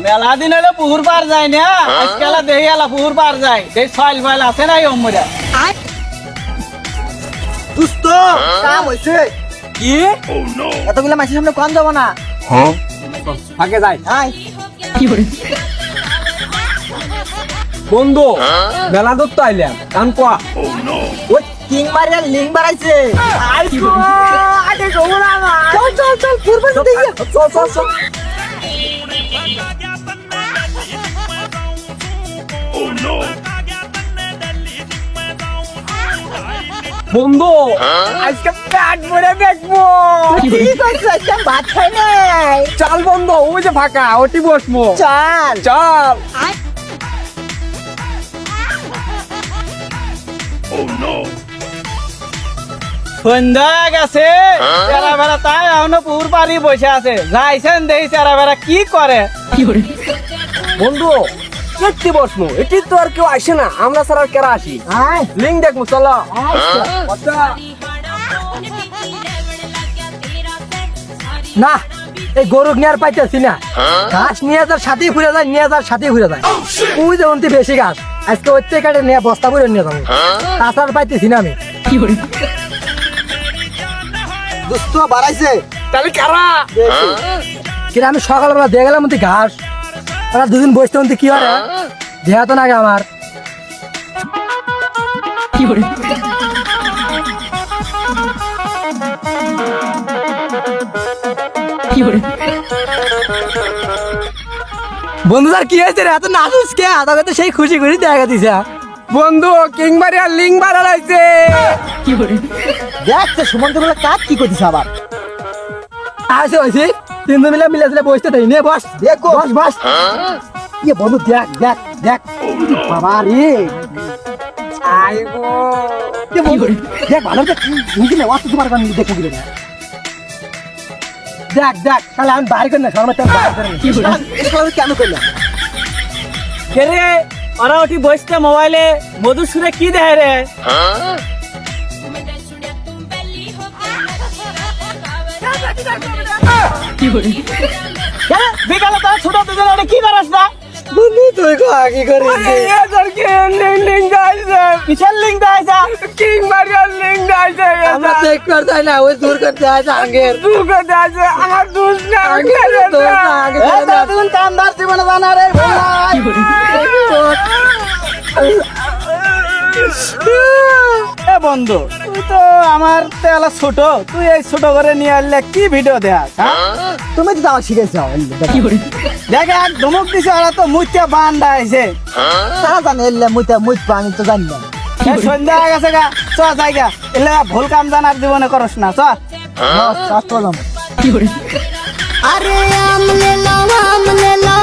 মেলা দিন হলে পুকুর পার যায় না, আজকাল দেখি এলা পুকুর পার যায়, এই সয়েল ফয়েল আছে না এই অম্মরা। দুস্ত কাম হইছে কি এতগুলা মাছের সামনে কম যাব না। আগে যাই। আয় বন্ধু মেলা ধরতে আইলাম, কান কোয়া ওই কিং মারিয়া লিং বাড়াইছে। আইকো আগে গোবরা না। চল চল চল পূর্ব দিকে চল চল চল। বন্ধু আজকে পেট ভরে দেখবো। কি করছিস আজকে ভাত খাই নাই? চল বন্ধু, ওই যে ফাঁকা ওটি বসবো। চল চল। সন্ধ্যা গেছে, চেরা বেড়া তাই এখনো পুকুর পাড়ি বসে আছে। যাইছেন দেখি চেরা বেড়া কি করে। বন্ধু কেটে বসবো, এটি তো আর কেউ আসে না, আমরা ছাড়া আর কেরা আসি। আয় লিঙ্ক দেখবো চলো। না এই গরু নিয়ে আর পাইতেছি না। ঘাস নিয়ে যার সাথেই ঘুরে যায়, নিয়ে যার সাথেই ঘুরে যায়। ওই যে অন্তি বেশি ঘাস, আজকে ওই থেকে কাটে নিয়ে বস্তা করে নিয়ে যাবো। তাছাড়া পাইতেছি না আমি। দোস্ত বাড়াইছে তাহলে কারা? কিন্তু আমি সকালবেলা দিয়ে গেলাম অন্তি ঘাস, ওরা দুদিন বসতে অন্তি কি হয় দেহা তো নাগে আমার। বন্ধু তার কি হয়েছে রে, এত নাচুস কে? তোকে তো সেই খুশি খুশি দেখা দিছে। বন্ধু কিংবারে আর লিঙ্ক বাড়াইছে। দেখ তো সুমন্ত বলে কাজ কি করছিস আবার? আসে হয়েছে তিনজন মিলে মিলে বসতে তাই নে বস, দেখো বস বস। ইয়ে বন্ধু দেখ দেখ দেখ বাবা রে। আইগো এ বন্ধু, দেখ ভালো দেখ নিজে না ওয়াস্ত তোমার কাছে দেখো গিয়ে দেখ দেখ তাহলে আমি বাইরে করি না শর্মা তোর বাইরে করি এই খেলা কেন করলাম? কে রে? ওরা ওটি বসতে মোবাইলে মধুর সুরে কি দেখে রে? বিকালে তোর ছোট দুজন ওটা কি করাস না? বন্ধু তুই কো আগে করে কিসের লিঙ্ক দেখাইছা? কিং মারিয়ার লিঙ্ক দেখাইছে। আমরা চেক করতে হয় না, ওই দূর করতে হয় আগের আমার দুষ না। দুজন কামদার জীবনে জানা রে এ বন্ধু তুই তো আমার তেলা ছোট, তুই এই ছোট করে নিয়ে আসলে কি ভিডিও দেখাস? তুমি তো আমার শিখেছ দেখ এক ধমক দিছে, ওরা তো মুচা বান্ডা আছে। তারা জানে এলে মুইতে মুই আমি তো জানি না। সন্ধ্যা হয়ে গেছে গা, চ জায়গা এলে ভুল কাম জানার জীবনে করস না, চ। কাজ করলাম। अरे आमले लो आमले लो